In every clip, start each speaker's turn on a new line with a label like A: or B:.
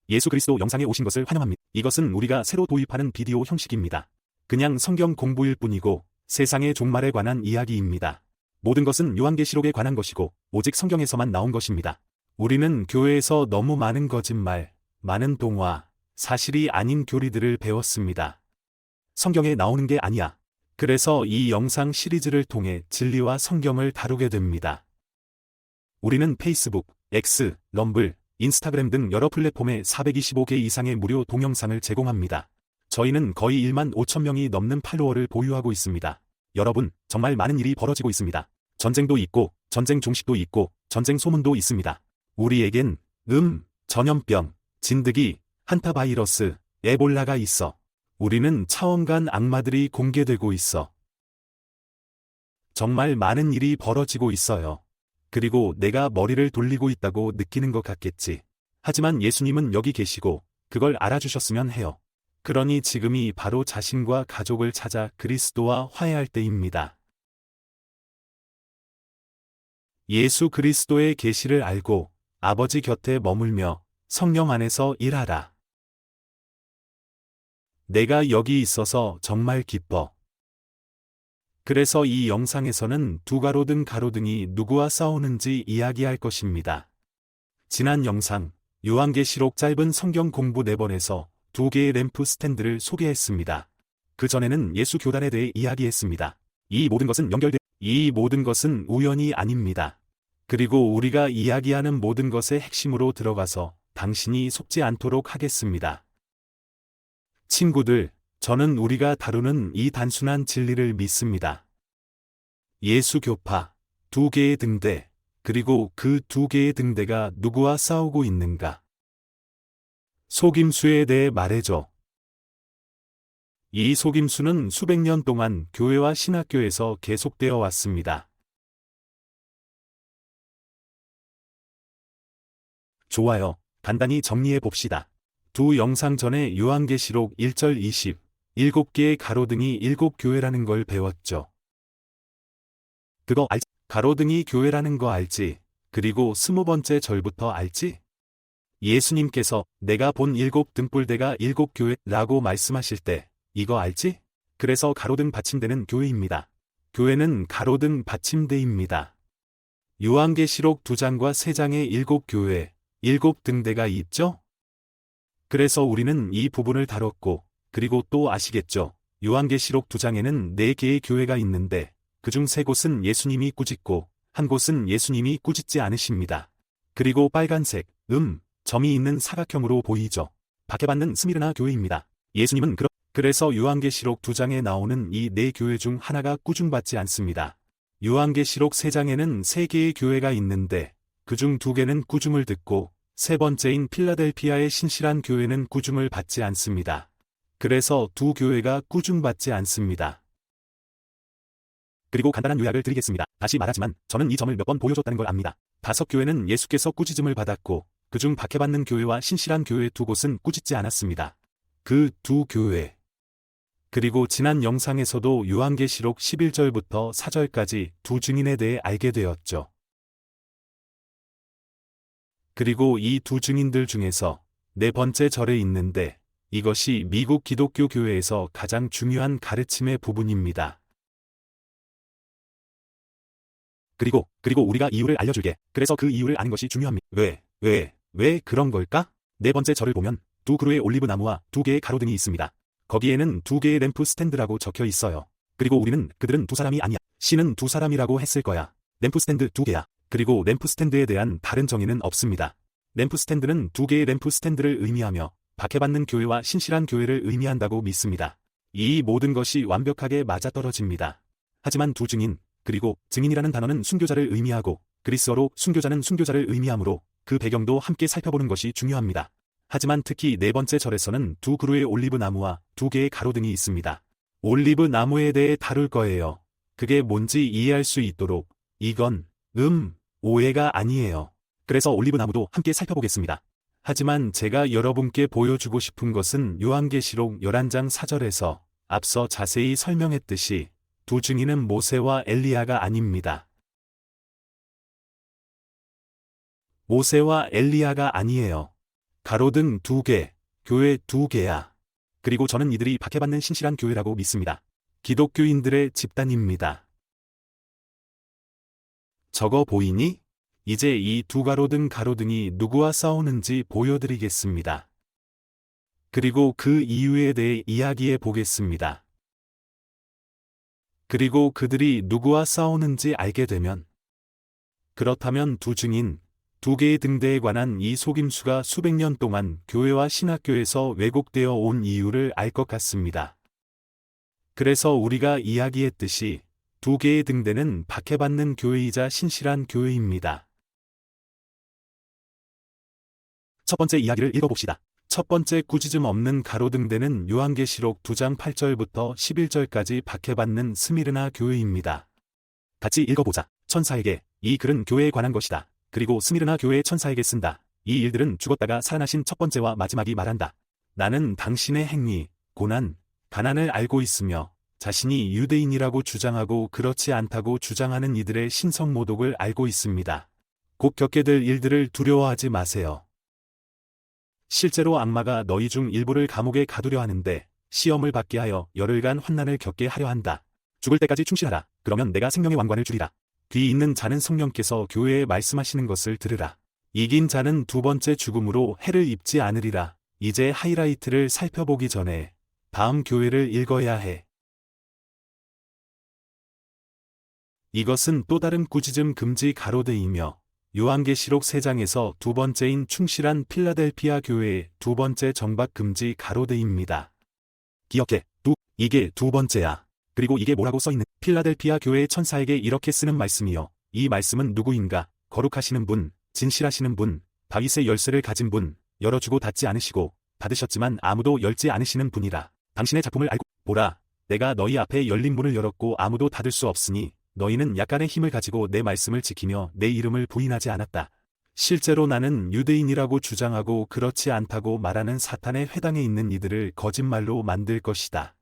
A: 예수 그리스도 영상에 오신 것을 환영합니다. 이것은 우리가 새로 도입하는 비디오 형식입니다. 그냥 성경 공부일 뿐이고 세상의 종말에 관한 이야기입니다. 모든 것은 요한계시록에 관한 것이고 오직 성경에서만 나온 것입니다. 우리는 교회에서 너무 많은 거짓말, 많은 동화, 사실이 아닌 교리들을 배웠습니다. 성경에 나오는 게 아니야. 그래서 이 영상 시리즈를 통해 진리와 성경을 다루게 됩니다. 우리는 페이스북, X, 럼블, 인스타그램 등 여러 플랫폼에 425개 이상의 무료 동영상을 제공합니다. 저희는 거의 1만 5천 명이 넘는 팔로워를 보유하고 있습니다. 여러분, 정말 많은 일이 벌어지고 있습니다. 전쟁도 있고, 전쟁 종식도 있고, 전쟁 소문도 있습니다. 우리에겐 전염병, 진드기, 한타바이러스, 에볼라가 있어. 우리는 차원간 악마들이 공개되고 있어. 정말 많은 일이 벌어지고 있어요. 그리고 내가 머리를 돌리고 있다고 느끼는 것 같겠지. 하지만 예수님은 여기 계시고 그걸 알아주셨으면 해요. 그러니 지금이 바로 자신과 가족을 찾아 그리스도와 화해할 때입니다. 예수 그리스도의 계시를 알고 아버지 곁에 머물며 성령 안에서 일하라. 내가 여기 있어서 정말 기뻐. 그래서 이 영상에서는 두 가로등 가로등이 누구와 싸우는지 이야기할 것입니다. 지난 영상, 요한계시록 짧은 성경 공부 4번에서 2개의 램프 스탠드를 소개했습니다. 그 전에는 예수 교단에 대해 이야기했습니다. 이 모든 것은 우연이 아닙니다. 그리고 우리가 이야기하는 모든 것의 핵심으로 들어가서 당신이 속지 않도록 하겠습니다. 친구들, 저는 우리가 다루는 이 단순한 진리를 믿습니다. 예수 교파, 2개의 등대, 그리고 그 2개의 등대가 누구와 싸우고 있는가? 속임수에 대해 말해줘. 이 속임수는 수백 년 동안 교회와 신학교에서 계속되어 왔습니다. 좋아요. 간단히 정리해 봅시다. 두 영상 전에 요한계시록 1절 20, 7개의 가로등이 7교회라는 걸 배웠죠. 그거 알지? 가로등이 교회라는 거 알지? 그리고 20번째 절부터 알지? 예수님께서 내가 본 7등불대가 7교회라고 말씀하실 때 이거 알지? 그래서 가로등 받침대는 교회입니다. 교회는 가로등 받침대입니다. 요한계시록 2장과 3장에 7교회, 7등대가 있죠? 그래서 우리는 이 부분을 다뤘고, 그리고 또 아시겠죠? 요한계시록 2장에는 4개의 교회가 있는데 그중 3곳은 예수님이 꾸짖고 1곳은 예수님이 꾸짖지 않으십니다. 그리고 빨간색, 점이 있는 사각형으로 보이죠? 박해받는 스미르나 교회입니다. 예수님은 그래서 요한계시록 2장에 나오는 이 4교회 중 하나가 꾸중받지 않습니다. 요한계시록 3장에는 3개의 교회가 있는데 그중 2개는 꾸중을 듣고 3번째인 필라델피아의 신실한 교회는 꾸중을 받지 않습니다. 그래서 2교회가 꾸중받지 않습니다. 그리고 간단한 요약을 드리겠습니다. 다시 말하지만 저는 이 점을 몇 번 보여줬다는 걸 압니다. 5교회는 예수께서 꾸짖음을 받았고 그중 박해받는 교회와 신실한 교회 2곳은 꾸짖지 않았습니다. 그 2교회. 그리고 지난 영상에서도 요한계시록 11절부터 4절까지 2증인에 대해 알게 되었죠. 그리고 이 2증인들 중에서 4번째 절에 있는데 이것이 미국 기독교 교회에서 가장 중요한 가르침의 부분입니다. 그리고 우리가 이유를 알려줄게. 그래서 그 이유를 아는 것이 중요합니다. 왜 그런 걸까? 4번째 절을 보면 2그루의 올리브 나무와 2개의 가로등이 있습니다. 거기에는 2개의 램프 스탠드라고 적혀 있어요. 그리고 그들은 2사람이 아니야. 신은 2사람이라고 했을 거야. 램프 스탠드 2개야. 그리고 램프 스탠드에 대한 다른 정의는 없습니다. 램프 스탠드는 2개의 램프 스탠드를 의미하며 박해받는 교회와 신실한 교회를 의미한다고 믿습니다. 이 모든 것이 완벽하게 맞아떨어집니다. 하지만 2증인, 그리고 증인이라는 단어는 순교자를 의미하고 그리스어로 순교자는 순교자를 의미하므로 그 배경도 함께 살펴보는 것이 중요합니다. 하지만 특히 4번째 절에서는 2그루의 올리브 나무와 2개의 가로등이 있습니다. 올리브 나무에 대해 다룰 거예요. 그게 뭔지 이해할 수 있도록 이건 오해가 아니에요. 그래서 올리브 나무도 함께 살펴보겠습니다. 하지만 제가 여러분께 보여주고 싶은 것은 요한계시록 11장 4절에서 앞서 자세히 설명했듯이 2증인은 모세와 엘리야가 아닙니다. 모세와 엘리야가 아니에요. 가로등 2개, 교회 2개야. 그리고 저는 이들이 박해받는 신실한 교회라고 믿습니다. 기독교인들의 집단입니다. 저거 보이니? 이제 이 두 가로등이 누구와 싸우는지 보여드리겠습니다. 그리고 그 이유에 대해 이야기해 보겠습니다. 그리고 그들이 누구와 싸우는지 알게 되면, 그렇다면 두 증인, 두 개의 등대에 관한 이 속임수가 수백 년 동안 교회와 신학교에서 왜곡되어 온 이유를 알 것 같습니다. 그래서 우리가 이야기했듯이 두 개의 등대는 박해받는 교회이자 신실한 교회입니다. 첫 번째 이야기를 읽어봅시다. 첫 번째 꾸짖음 없는 가로등대는 요한계시록 2장 8절부터 11절까지 박해받는 스미르나 교회입니다. 같이 읽어보자. 천사에게, 이 글은 교회에 관한 것이다. 그리고 스미르나 교회의 천사에게 쓴다. 이 일들은 죽었다가 살아나신 첫 번째와 마지막이 말한다. 나는 당신의 행위, 고난, 가난을 알고 있으며 자신이 유대인이라고 주장하고 그렇지 않다고 주장하는 이들의 신성모독을 알고 있습니다. 곧 겪게 될 일들을 두려워하지 마세요. 실제로 악마가 너희 중 일부를 감옥에 가두려 하는데 시험을 받게 하여 열흘간 환난을 겪게 하려 한다. 죽을 때까지 충실하라. 그러면 내가 생명의 왕관을 주리라. 귀 있는 자는 성령께서 교회에 말씀하시는 것을 들으라. 이긴 자는 두 번째 죽음으로 해를 입지 않으리라. 이제 하이라이트를 살펴보기 전에 다음 교회를 읽어야 해. 이것은 또 다른 꾸짖음 금지 가로대이며 요한계시록 3장에서 두 번째인 충실한 필라델피아 교회의 두 번째 정박 금지 가로대입니다. 기억해. 이게 두 번째야. 그리고 이게 뭐라고 써있는? 필라델피아 교회의 천사에게 이렇게 쓰는 말씀이요. 이 말씀은 누구인가? 거룩하시는 분, 진실하시는 분, 다윗의 열쇠를 가진 분, 열어주고 닫지 않으시고 닫으셨지만 아무도 열지 않으시는 분이라. 당신의 작품을 알고 보라. 내가 너희 앞에 열린 문을 열었고 아무도 닫을 수 없으니 너희는 약간의 힘을 가지고 내 말씀을 지키며 내 이름을 부인하지 않았다. 실제로 나는 유대인이라고 주장하고 그렇지 않다고 말하는 사탄의 회당에 있는 이들을 거짓말로 만들 것이다.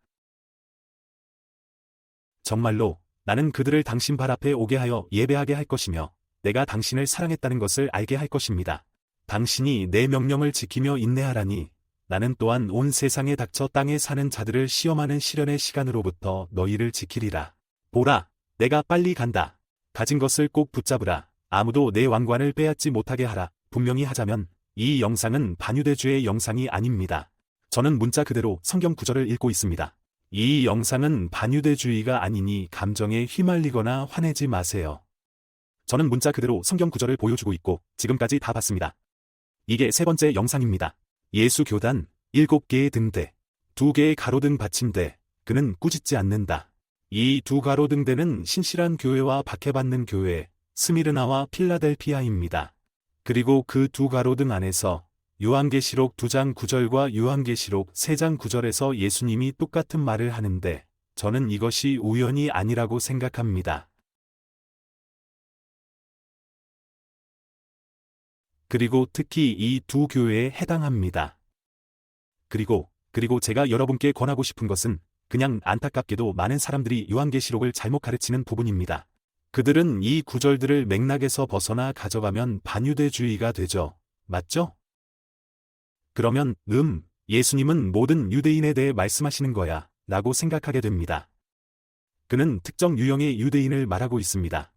A: 정말로 나는 그들을 당신 발 앞에 오게 하여 예배하게 할 것이며 내가 당신을 사랑했다는 것을 알게 할 것입니다. 당신이 내 명령을 지키며 인내하라니 나는 또한 온 세상에 닥쳐 땅에 사는 자들을 시험하는 시련의 시간으로부터 너희를 지키리라. 보라, 내가 빨리 간다. 가진 것을 꼭 붙잡으라. 아무도 내 왕관을 빼앗지 못하게 하라. 분명히 하자면 이 영상은 반유대주의 영상이 아닙니다. 저는 문자 그대로 성경 구절을 읽고 있습니다. 이 영상은 반유대주의가 아니니 감정에 휘말리거나 화내지 마세요. 저는 문자 그대로 성경 구절을 보여주고 있고 지금까지 다 봤습니다. 이게 세 번째 영상입니다. 예수 교단, 7개의 등대, 2개의 가로등 받침대, 그는 꾸짖지 않는다. 이 두 가로등대는 신실한 교회와 박해받는 교회, 스미르나와 필라델피아입니다. 그리고 그 두 가로등 안에서 요한계시록 2장 9절과 요한계시록 3장 9절에서 예수님이 똑같은 말을 하는데 저는 이것이 우연이 아니라고 생각합니다. 그리고 특히 이 두 교회에 해당합니다. 그리고 제가 여러분께 권하고 싶은 것은 그냥 안타깝게도 많은 사람들이 요한계시록을 잘못 가르치는 부분입니다. 그들은 이 구절들을 맥락에서 벗어나 가져가면 반유대주의가 되죠. 맞죠? 그러면 예수님은 모든 유대인에 대해 말씀하시는 거야 라고 생각하게 됩니다. 그는 특정 유형의 유대인을 말하고 있습니다.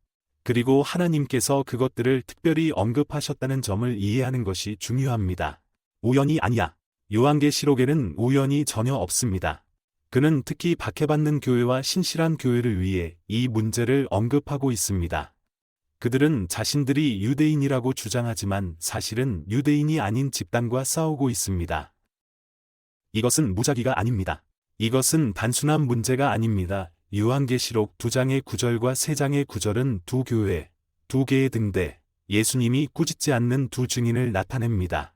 A: 그리고 하나님께서 그것들을 특별히 언급하셨다는 점을 이해하는 것이 중요합니다. 우연이 아니야. 요한계시록에는 우연이 전혀 없습니다. 그는 특히 박해받는 교회와 신실한 교회를 위해 이 문제를 언급하고 있습니다. 그들은 자신들이 유대인이라고 주장하지만 사실은 유대인이 아닌 집단과 싸우고 있습니다. 이것은 무작위가 아닙니다. 이것은 단순한 문제가 아닙니다. 요한계시록 2장의 9절과 3장의 9절은 두 교회, 2개의 등대, 예수님이 꾸짖지 않는 두 증인을 나타냅니다.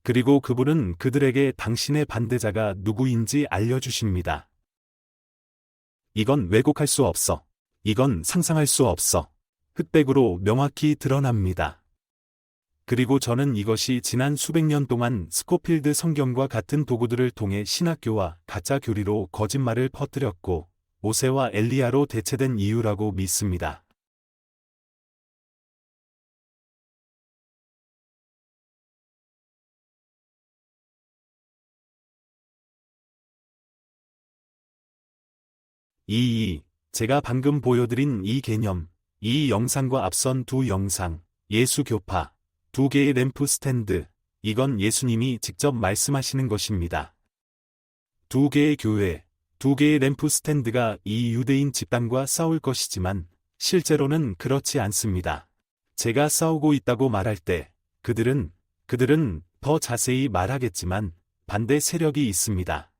A: 그리고 그분은 그들에게 당신의 반대자가 누구인지 알려주십니다. 이건 왜곡할 수 없어. 이건 상상할 수 없어. 흑백으로 명확히 드러납니다. 그리고 저는 이것이 지난 수백 년 동안 스코필드 성경과 같은 도구들을 통해 신학교와 가짜 교리로 거짓말을 퍼뜨렸고 모세와 엘리야로 대체된 이유라고 믿습니다. 제가 방금 보여드린 이 개념, 이 영상과 앞선 두 영상, 예수 교파, 두 개의 램프 스탠드, 이건 예수님이 직접 말씀하시는 것입니다. 두 개의 교회, 두 개의 램프 스탠드가 이 유대인 집단과 싸울 것이지만 실제로는 그렇지 않습니다. 제가 싸우고 있다고 말할 때 그들은 더 자세히 말하겠지만 반대 세력이 있습니다.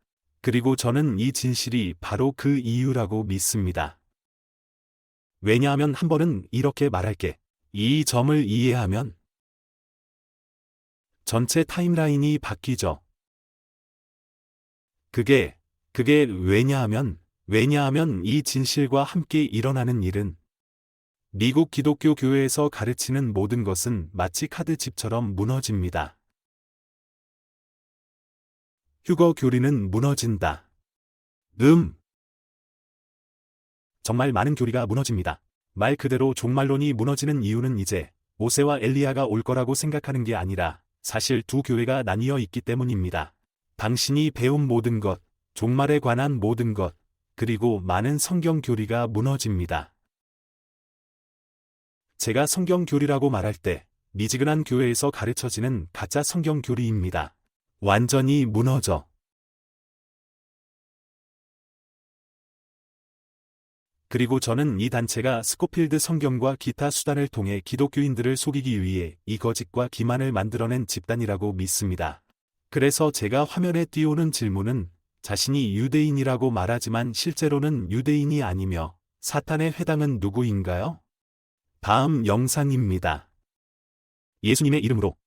A: 그리고 저는 이 진실이 바로 그 이유라고 믿습니다. 왜냐하면 한 번은 이렇게 말할게. 이 점을 이해하면 전체 타임라인이 바뀌죠. 그게 왜냐하면 이 진실과 함께 일어나는 일은 미국 기독교 교회에서 가르치는 모든 것은 마치 카드칩처럼 무너집니다. 휴거 교리는 무너진다. 정말 많은 교리가 무너집니다. 말 그대로 종말론이 무너지는 이유는 이제 모세와 엘리야가 올 거라고 생각하는 게 아니라 사실 두 교회가 나뉘어 있기 때문입니다. 당신이 배운 모든 것, 종말에 관한 모든 것, 그리고 많은 성경 교리가 무너집니다. 제가 성경 교리라고 말할 때 미지근한 교회에서 가르쳐지는 가짜 성경 교리입니다. 완전히 무너져. 그리고 저는 이 단체가 스코필드 성경과 기타 수단을 통해 기독교인들을 속이기 위해 이 거짓과 기만을 만들어낸 집단이라고 믿습니다. 그래서 제가 화면에 띄우는 질문은 자신이 유대인이라고 말하지만 실제로는 유대인이 아니며 사탄의 회당은 누구인가요? 다음 영상입니다. 예수님의 이름으로